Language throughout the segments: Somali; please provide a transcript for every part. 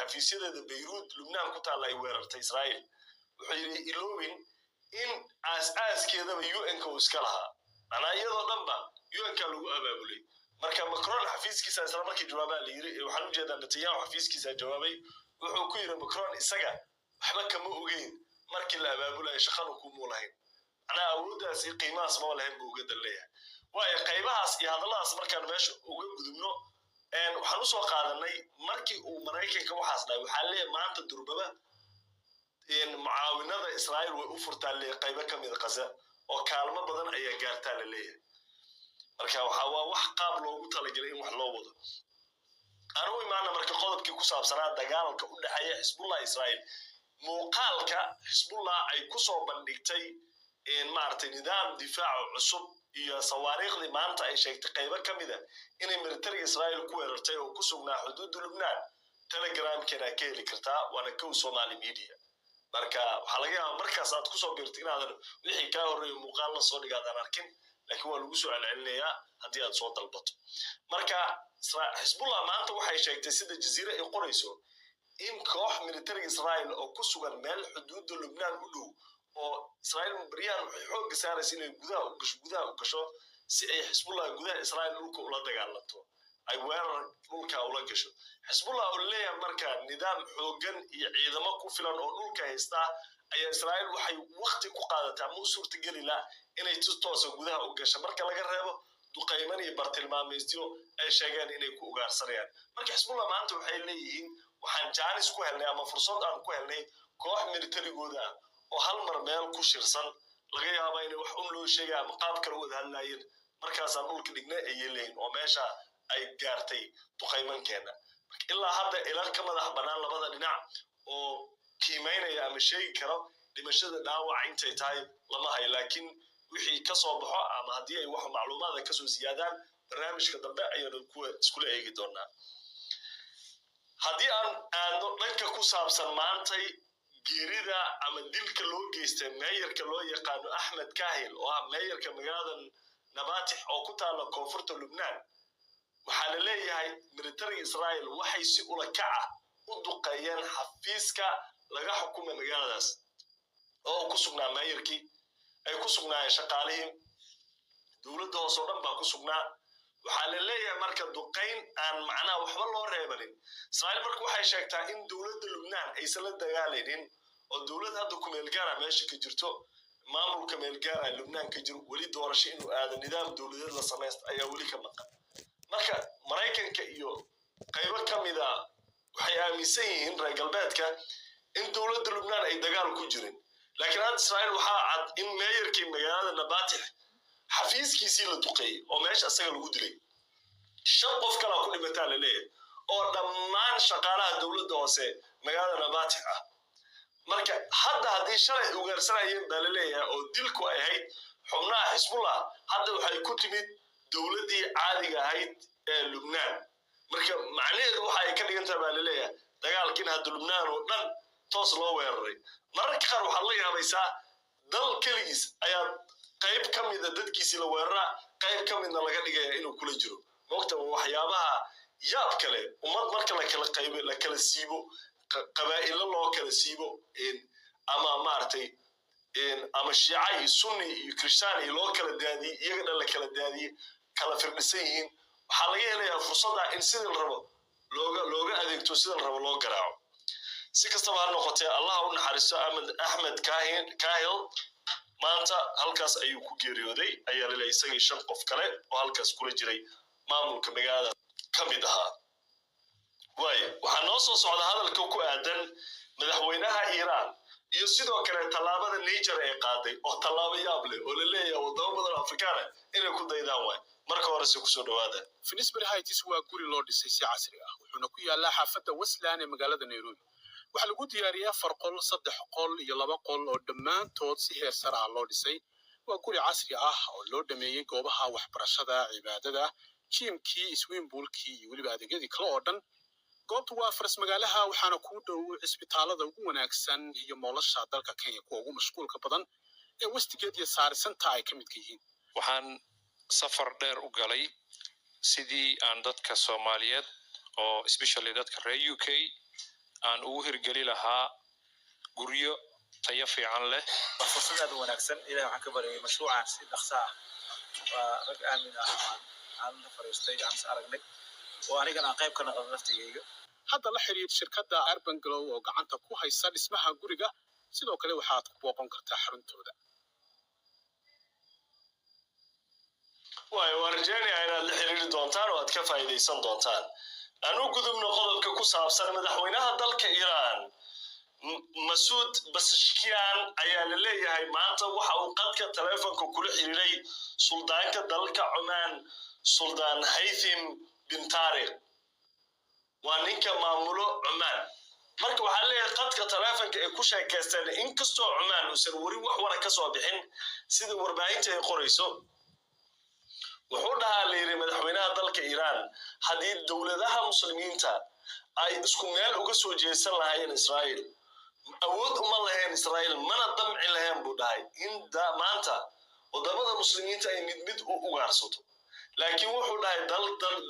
حفيسيده بيروت لبنان كتالا ويررت إسرائيل وحيري إلوين إن أساس كذا يو إن كوسكلها أنا يلا نبى يو إن كلو أبابلي مركب مكرون حفيز كيسا إسلام مركب جوابا لي وحنو جدا نتيجة حفيز كيسا جوابي وحكير مكرون إسجع حبك مؤجين مركب الأبابلي شخانو كمولهين أنا أود أسي قيمة اسمه لهم بوجد الليه وقيمة أسي هذا الله أسمر كان ماشي وجود منه إن وحنوس وقادني مركب ومرايك كوحاسنا وحاليا ما أنت دربنا إن معاونة إسرائيل وأفرت على قيمة كم إذا قزا وكلمة بدن أي جارت على الليه مركب وحوا وحقاب لو قلت لجريم وحلوض أنا وإمانة مركب قلب كي كسب سنة دجال كأول حياة حزب الله إسرائيل موقعك حزب الله أي كسب بندقتي إن مارت نظام دفاع عصب هي صواريخ اللي ما أنت أي شيء تقيبة كمذا إن ملتري إسرائيل كويرتي وكسبنا حدود لبنان تلجرام كنا كيل كرتا وأنا كوسومالي ميديا مركا حلقة مركا صاد كسب بيرتين هذا وحي كاوري مقالة صدق هذا لكن هو الوسع العلمية هدي صوت البط مركا حزب الله ما أنت وحي شيء تسد الجزيرة يقريسو إن كوح ملتري إسرائيل أو كسبنا مال حدود لبنان كله oo Israel بريان xoog saaraysan inay gudaha u gasho si ay Hezbollah gudaha Israel dhulka ula dagaalanto ay weerar dhulka ula gasho Hezbollah oo leeyahay marka nidaam xoogan iyo ciidamo ku filan oo dhulka haysta ay Israel waxay waqti ku qaadataa ma suurtagal ila inay toos gudaha u gasho marka laga reebo duqeyman iyo bartilmaameedyo ay sheegaan inay ku ugaarsanayaan marka Hezbollah maanta waxay leeyihiin waxaan jaanis ku helnay ama fursad aan ku helnay koox militarigooda oo hal mar meel ku shirsan laga yaabo inay wax loo sheegay ama qaab kale wada hadlayeen markaas aan dhulka dhignay ay yeeleen oo meesha ay gaartay duqeymankeena ilaa hadda ilaa ka madax banaan labada dhinac oo qiimeynaya ama sheegi karo dhimashada dhaawac intay tahay lama hayo laakiin wixii ka soo baxo ama hadii ay wax macluumaad ka soo siyaadaan barnaamijka dambe ayaan ku isku eegi doonaa hadii aan dhanka ku saabsan maantay geerida ama dilka loo geystay meeyarka loo yaqaan Ahmed Kahil oo meeyarka magaalada Nabatih oo ku taala koonfurta Lubnaan waxa la leeyahay military Israel waxay si ula kaca u duqeeyeen xafiiska laga xukumo magaaladaas oo ku sugnaa meeyarkii ay ku sugnaayeen shaqaalihii dawladda hoos oo dhan baa ku sugnaa waxa la leeyahay marka duqeyn aan macnaa waxba loo reebanin Israel marka waxay sheegtaa in dawladda Lubnaan ay sala dagaalayeen oo dawladda hadda ku meel gaar ah meesha ka jirto maamulka meel gaar ah Lubnaan ka jiro wali doorasho inuu aado nidaam dawladeed la sameeyo ayaa wali ka maqan marka Mareykanka iyo qaybo kamid ah waxay aaminsan yihiin reer galbeedka in dawladda Lubnaan ay dagaal ku jireen laakiin hadda Israel waxa cad in meeyarkii magaalada Nabatih xafiiskiisii la duqeeyay oo meesha asaga lagu dilay shan qof kale ku dhimatay la leeyahay oo dhammaan shaqaalaha dawladda hoose magaalada Nabatih ah marka hadda hadii shalay ugaarsanayeen baa la leeyahay oo dilku ay ahayd xubnaha Hezbollah hadda waxay ku timid dawladii caadiga ahayd ee Lubnaan marka macnaheedu waxa ay ka dhigantaa baa la leeyahay dagaalkii hadda Lubnaan oo dhan toos loo weeraray mararka qaar waxa la yaabaysaa dal kaligiis ayaa qayb kamid ah dadkiisa la weeraraa qayb kamidna laga dhigay inuu kula jiro waqti waxyaabaha yaab kale umad marka la kala qaybo la kala siibo qabaa'il loo kala siibo ama maartay ama shiici sunni iyo krishtaani loo kala daadiyay iyaga la kala daadiyay kala firdhisan yihiin waxa laga helayaa fursada in sidii la rabo looga adeegto sidii la rabo loo garaaco si kastaba ha noqotee Allah u naxariisto Ahmed Kahil maanta halkaas ayuu ku geeriyooday ayaa la leeyahay isagii shan qof kale oo halkaas kula jiray maamulka magaalada kamid ahaa waxa noo soo socda hadalka ku aadan madaxweynaha Iran iyo sidoo kale talaabada Niger ee qaaday oo talaabo yaab leh oo la leeyahay wadamada Afrikaan inay ku daydaan way marka hore si ku soo dhawaada Finisbury Heights waa guri loo dhisay si casri ah wuxuuna ku yaalaa xaafadda Westland ee magaalada Nairobi waxa lagu diyaariyay 4 qol 3 qol iyo 2 qol oo dhammaantood si heer sare ah loo dhisay waa guri casri ah oo loo dhameeyay goobaha waxbarashada cibaadada jimkii swimming poolkii iyo waliba adeegyadii kale oo dhan goobtu waa faras magaalaha waxaana ku dhow isbitaalada ugu wanaagsan iyo moolasha dalka Kenya kuwa ugu mashquulka badan ee Westgate iyo Sarisanta ay kamid yihiin waxaan safar dheer u galay sidii aan dadka Soomaaliyeed oo especially dadka reer UK aan ugu hirgeli lahaa guryo tayo fiican leh. fursad wanaagsan ilaahay waxaan ka baryay mashruucan si dhaqso ah waa rag aamin ah aan la fariistay aan aragnay oo anigana qayb ka noqon naftigeyga. hadda la xiriir shirkadda Urban Glow oo gacanta ku haysa dhismaha guriga sidoo kale waxaad ku booqan kartaa xaruntooda. warjeenaya inaad la xiriiri doontaan oo aad ka faa'iidaysan doontaan. aanu gudubno qodobka ku saabsan madaxweynaha dalka Iiraan Masoud Pezeshkian ayaa la leeyahay maanta waxa uu qadka taleefanka kula xiriiray suldaanka dalka Oman Suldaan Haytham bin Tariq waa ninka maamulo Oman. marka waxaa leeyahay qadka taleefanka ee ku sheekaysteen inkastoo Oman uusan wari wax wara ka soo bixin sida warbaahinta ay qorayso. wuxuu dhahaa leeyahay madaxweynaha dalka Iiraan haddii dowladaha muslimiinta ay isku meel uga soo jeesan lahaayeen Israa'iil awood uma lahayn Israa'iil mana damci lahayn buu dhahay in maanta wadamada muslimiinta ay mid u ugaarsato. laakiin wuxuu dhahay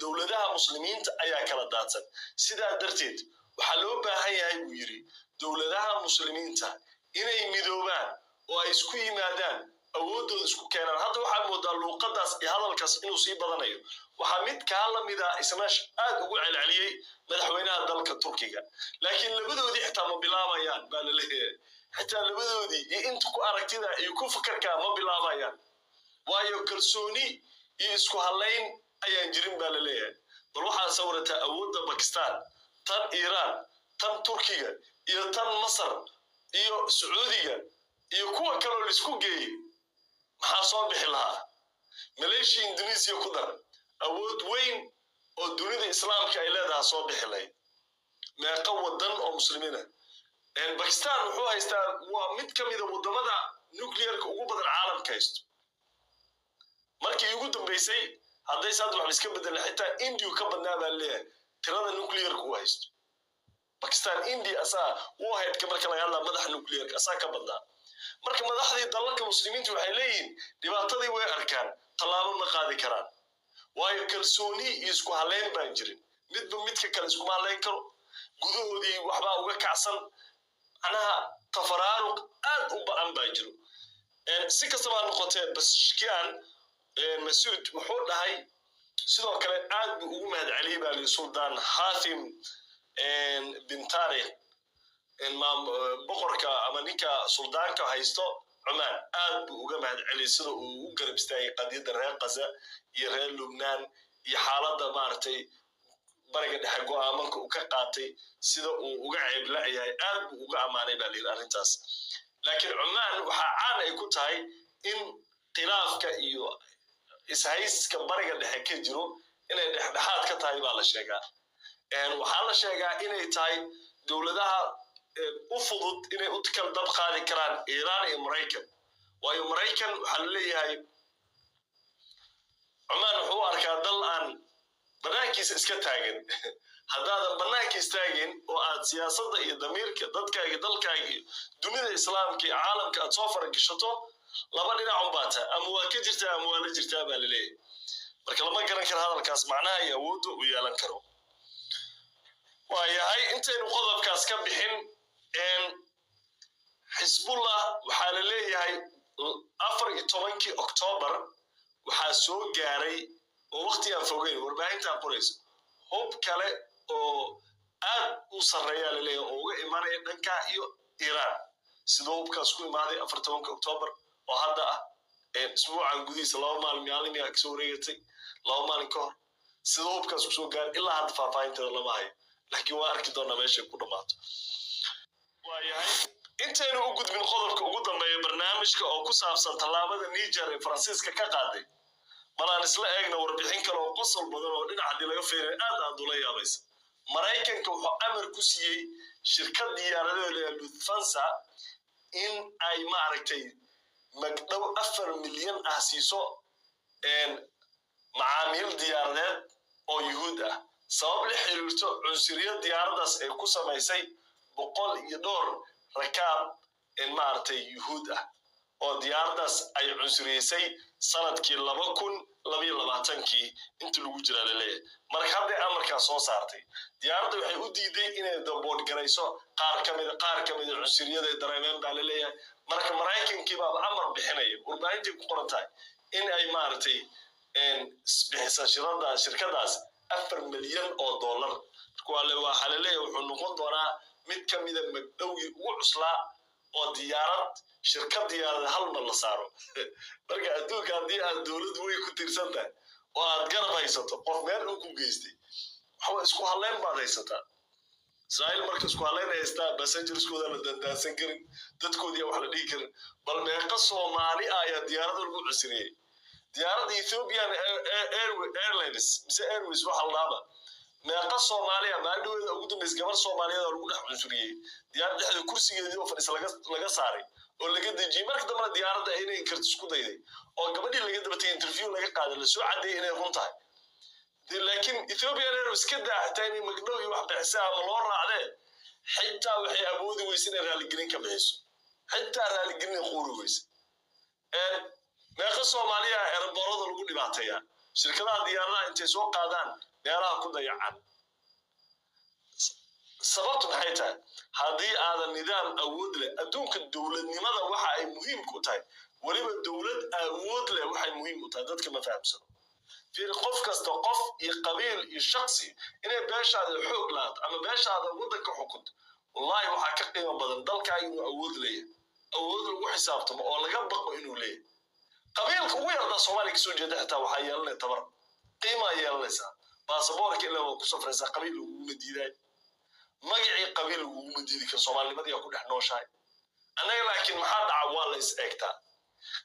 dowladaha muslimiinta ayaa kala daadsan sidaa darteed waxaa loo baahan yahay buu yiri dowladaha muslimiinta inay midoobaan oo ay isku yimaadaan awoodooda isku keenaan. hadda waxaa moodaa luuqadaas iyo hadalkaas inuu sii badanayo. waxaa mid kaa la mid ah isna aad ugu celceliyey madaxweynaha dalka Turkiga laakiin labadoodii xitaa ma bilaabayaan baa la leeyahay. xitaa labadoodii iyo inta ku aragtida iyo ku fikirka ma bilaabayaan waayo kalsooni iyo isku halayn ayaan jirin baa la leeyahay. bal waxaa sawirata awoodda Pakistan tan Iiraan tan Turkiga iyo tan Masar iyo Sacuudiga iyo kuwa kale oo isku geeyay maxaa soo bixi lahaa. Malaysia Indonesia ku dar awood weyn oo dunida islaamka ay leedahay soo bixi lahayd meeqa wadan oo muslimiina. Pakistan wuxuu haystaa waa mid ka mid ah wadamada nuclearka ugu badan caalamka haysto. markii ugu dambeysay hadday saad wax iska bedel xitaa India ka badnaa baa leeyahay tirada nuclearka uu haysto. Pakistan India asaa uu hayd ka marka laga hadla madax nuclearka asaa ka badnaa. marka madaxdii dalalka muslimiintu waxay leeyihiin dhibaatadii way arkaan talaabo ma qaadi karaan waayo kalsooni iyo isku haleyn baan jirin. midba midka kale isku haleyn karo gudahoodii waxba uga kacsan anaha tafaraaruq aad u baan baa jiro. si kastaba noqotee Pezeshkian Masoud wuxuu dhahay sidoo kale aad buu ugu mahadceliyay baa Suldaan Haytham bin Tariq boqorka ama ninka suldaanka haysto Oman aad buu uga mahadceliyay sida uu u garab istaagay qadiyada reer Gaza iyo reer Lubnaan iyo xaaladda maartay bariga dhexe go'aamanka uu ka qaatay sida uu uga ceeb la'yahay aad buu uga amaanay baa leeyahay arrintaas. laakiin Oman waxa caan ay ku tahay in khilaafka iyo ishayska bariga dhexe ka jiro inay dhexdhexaad ka tahay baa la sheegaa. waxaa la sheegaa inay tahay dowladaha u fudud inay u kala dab qaadi karaan Iiraan iyo Mareykan waayo Mareykan waxa la leeyahay Oman wuxuu arkaa dal aan banaankiisa iska taagan. haddaadan banaanka istaagin oo aad siyaasadda iyo damiirka dadkaaga dalkaaga dunida islaamka iyo caalamka aad soo faragashato laba dhinac u baata ama waa ka jirtaa ama waa la jirtaa baa la leeyahay. marka lama garan karo hadalkaas macnaha iyo awoodda uu yeelan karo. waayahay intaynu qodobkaas ka bixin Hizbullah waxaa la leeyahay 14 Oktoobar waxaa soo gaaray oo waqti aan fogeyn warbaahinta qorayso hub kale oo aad u sareeya la leeyahay oo uga imanaya dhanka iyo Iiraan. sidoo hubkaas ku imaaday 14 Oktoobar oo hadda ah isbuucan gudihiisa 2 maalin ka soo wareegtay 2 maalin ka hor sidoo hubkaas ku soo gaaray ilaa hadda faahfaahinteeda lama hayo laakiin waa arki doonaa meesha ku dhamaato. waayahay intaynu u gudbin qodobka ugu dambeeya barnaamijka oo ku saabsan tallaabada Niger ee Faransiiska ka qaaday malaan isla eegna warbixin kale oo qosol badan oo dhinaca laga feeray aad ula yaabaysa. Mareykanka wuxuu amar ku siiyay shirkad diyaaradeed Lufthansa in ay maaragtay magdhow 4 milyan ah siiso macaamiil diyaaradeed oo Yuhuud ah sabab la xiriirto cunsuriyad diyaaradaas ay ku samaysay 100 iyo dhowr rakaab maaragtay Yuhuud ah oo diyaaradaas ay cunsuriyeysay sanadkii 2022 inta lagu jira laleeyahay marka hadday amarkaa soo saartay diyaaradda waxay u diiday inay dabood garayso qaar ka mid cunsuriyada ay dareemeen baa laleeyahay marka maraykankii baa amar bixinaya warbaahintii ku qoran tahay in ay maaragtay bixisa shirkadaas $4 milyan waxaa laleeyahay wuxuu noqon doonaa mid ka mida magdhowgii ugu cuslaa oo shirkad diyaarad hal mar la saaro marka adduunka haddii aad dowlad way ku tirsan tahay oo aad garab haysato qof meel uu ku geystay waxa isku haleyn baad haysataa Israel marka isku haleyn haystaa passengerskooda la dandaansan karin dadkoodii wax la dhihi karin bal meeqa Soomaali ayaa diyaarad lagu cusriyay diyaaradda Ethiopian Airlines mise Airways waxa la dhaaba meeqa Soomaaliya maadhowda ugu dambeysay gabar Soomaaliyeed oo lagu dhex cunsuriyay diyaaradda dhexda kursigeedii oo fadhiis laga saaray oo laga dejiyay marka dambe diyaaradda inay karti isku dayday oo gabadhii laga dabatay interview laga qaaday la soo cadeeyay inay run tahay laakiin Ethiopian Airways ka daaxtay in magdhow iyo wax bixisa ama loo raacday xitaa waxay awoodi weysay inay raaligelin ka bixiso xitaa raaligelin quuri weysay meeqa Soomaaliya airportada lagu dhibaateeyaa shirkadaha diyaaradaha intay soo qaadaan meelaha ku dayacan sababtu maxay tahay haddii aadan nidaam awood leh adduunka dowladnimada waxa ay muhiim ku tahay waliba dowlad awood leh waxay muhiim u tahay dadka ma fahamsano fiir qof kasta qof iyo qabiil iyo shakhsi inay beeshaada xoog lahayd ama beeshaada waddanka xukunto wallahi waxa ka qiimo badan dalka inuu awood leeyahay awood lagu xisaabtamo oo laga baqo inuu leeyahay qabiilka ugu yarda Soomaaliya ka soo jeeda xitaa waxa yeelanay tabar qiimo yeelanaysa baasaboorka ilaa ku safraysa qabiil ugu madiiday magacii qabiil ugu madiidi ka Soomaaliyeed ku dhex nooshahay anaga laakiin maxaa dhaca waa la is eegtaa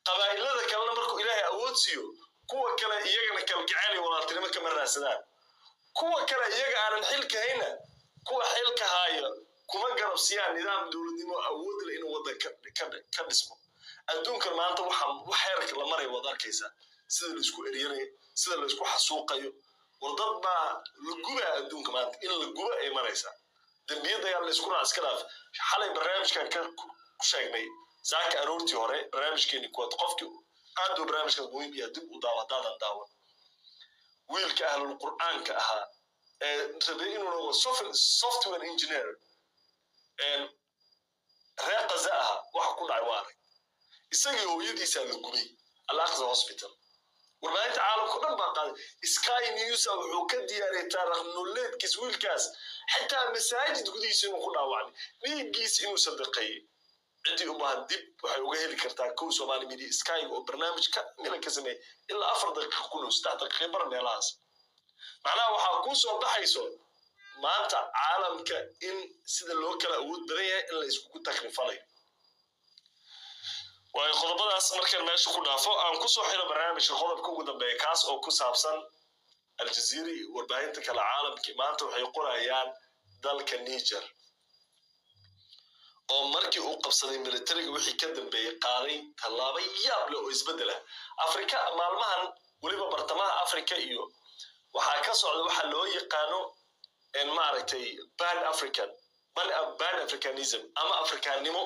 qabaa'ilada kalena markuu Ilaahay awood siiyo kuwa kale iyagana kalgacayl iyo walaaltinimo kama raadsadaan kuwa kale iyaga aanan xilka hayna kuwa xilka haya kuma garabsiyaan nidaam dowladnimo awood leh inuu waddanka ka dhismo adduunka maanta waxa heerka la maray wada arkaysa sida la isku eriyay sida la isku xasuuqayo wadad baa la guba adduunka maanta in la guba ay maraysa dambiyada ayaa la isku raaskalaaf xalay barnaamijkan ku sheegnay saaka aroortii hore barnaamijkeeni kuwad qofkii aad u barnaamijka muhiim ah dib u daawan wiilka ahlul quraanka ahaa rabay inuu noqdo software engineer reeqaza aha waxa ku dhacay waa isagii hooyadiisa la gubay Al-Aqsa Hospital warbaahinta caalamka dhan baa qaaday Sky News wuxuu ka diyaariyay taariikh nololeedkiis wiilkaas xitaa masaajid gudihiisa inuu ku dhaawacay dhiiggiisa inuu sadaqeeyay cidii u baahan dib waxay uga heli kartaa kow Somali Media Sky oo barnaamijka ka sameeyay ilaa 4 daqiiqo ku dhow 3 daqiiqo bar meelahaas macnaha waxa ku soo baxayso maanta caalamka in sida loo kala awood badan yahay in la isku takrifalayo way qodobadaas markaan meesha ku dhaafo aan ku soo xiro barnaamijka qodobka ugu dambeeya kaas oo ku saabsan Al Jazeera warbaahinta kala caalamka maanta waxay qorayaan dalka Niger oo markii uu qabsaday militariga wixii ka dambeeyay qaaday tallaabo yaab leh oo isbedela Afrika maalmahan waliba bartamaha Afrika iyo waxa ka socda waxa loo yaqaano in maaragtay pan africanism ama afrikaanimo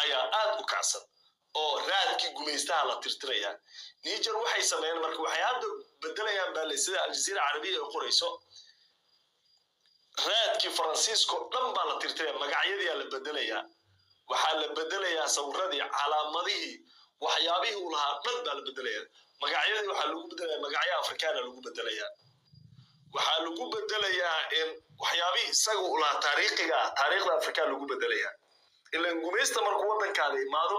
ayaa aad u kacsan oo raadkii gumaystaha la tirtiraya Niger waxay sameeyeen marka waxay hadda bedelayaan baalay Al Jazeera Arabiya ay qorayso raadkii Faransiisko dhan baa la tirtiraya magacyadii la bedelaya waxa la bedelayaa sawirradii calaamadihii waxyaabihii uu lahaa dhan baa la bedelaya magacyadii waxa lagu bedelayaa magacyo Afrikaan lagu bedelayaa waxa lagu bedelayaa in waxyaabihii isaga u lahaa taariikhda Afrika lagu bedelayaa ilaa gumaysta markuu waddankaada imaado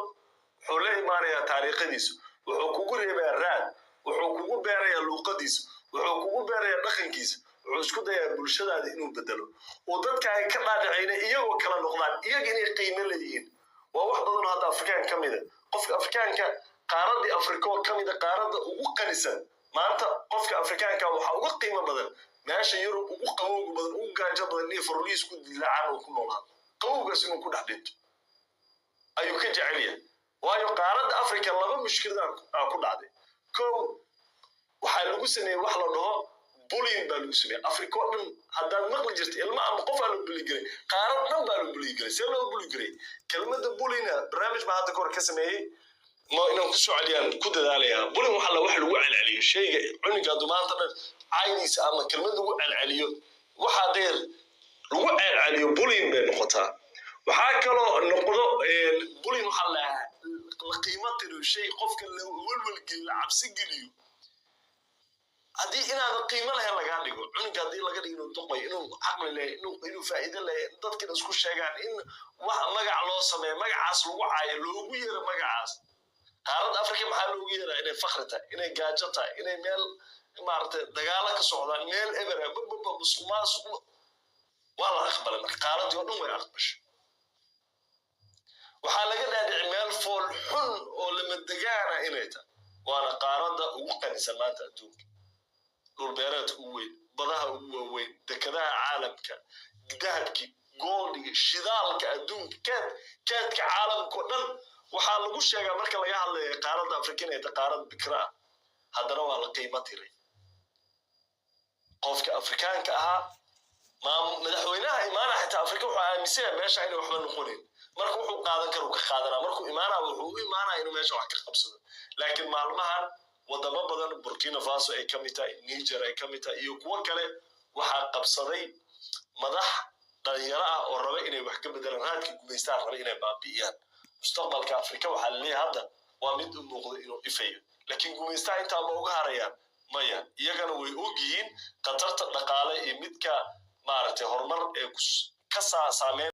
wuxuu la imaanayaa taariikhdiisa wuxuu kugu reebayaa raad wuxuu kugu beerayaa luqadiisa wuxuu kugu beerayaa dhaqankiisa wuxuu isku dayaa bulshadaada inuu bedelo oo dadka ay ka dhaadhacayna iyagoo kala noqdaan iyaga inay qiimo leeyihiin waa wax badan hadda Afrikaan ka mid ah qofka Afrikaanka qaaradii Afrika oo ka mid ah qaaradda ugu qanisan maanta qofka Afrikaanka waxa ugu qiimo badan meesha Yurub ugu qabowga badan ugu gaajo badan ee Farooliis ku dilaacaan oo ku noolaa qabowgaas inuu ku dhex dhinto ayuu ka jecel yahay waayo qaaradda Afrika laba mushkilad ku dhacday kow waxa lagu sameeyay wax la dhaho bullying baa lagu sameeyay Afrika oo dhan haddaad maqli jirtay ilma ama qof aan bully garay qaarad dhan baa lagu bully garay see loo bully garay kelmadda bullying barnaamij baa hadda kor ka sameeyay ما إنهم كسوع عليان كده عليها بولين وحلا واحد وعلى عليه شيء عنق دومان طبعا عايز أما كلمة وعلى عليه واحد غير وعلى عليه بولين بين خطأ وحاكلوا النقطة بولين وحلا القيمة الشيء قف كله والجل عبس الجليو هذه أنا القيمة لها اللي قاعد يقول عنق هذه اللي قاعد يقول تقوي إنه عقل له إنه فائدة له ضد كده سكوت شيء عن إن مجا الله سماه مجا عاصل وعي لو غير مجا عاصل قارد أفريقيا محل لو غير إنه فخرته إنه جاجته إنه ميل مارت دجالك صعدا ميل إبرة بسخماس والله أخبر لك قارد يقولون وين أخبش وحالة كده عمال فول حن ولما الدجانا إنيته وأنا قارد وقني سمات أدوك dhulbeereed u weyn badaha ugu waaweyn dekedaha caalamka dahabki gooldiga shidaalka adduunka keedka caalamka oo dhan waxaa lagu sheegaa marka laga hadlayo qaaradda Afrika ee qaarad bikra haddana waa la qiimo tiray qofka Afrikaanka ahaa madaxweynaha imaana xitaa Afrika wuxuu aaminsan meesha inay waxba noqonin marka wuxuu qaadan karo ka qaadana markuu imaana wuxuu imaanaa inuu meesha wax ka qabsado laakiin maalmahan wadamo badan Burkina Faso ay kamid tahay Niger ay kamid tahay iyo kuwa kale waxa qabsaday madax dhalinyaro ah oo raba inay wax ka bedelaan raadka gumeystaan raba inay baabi'iyaan mustaqbalka Afrika waxa la leeyahay hadda waa mid u muuqda inuu ifayo laakiin gumeystaan inta ma uga harayaan maya iyagana way ogyihiin qatarta dhaqaale ee midka maaragtay horumar ee ka saameeyay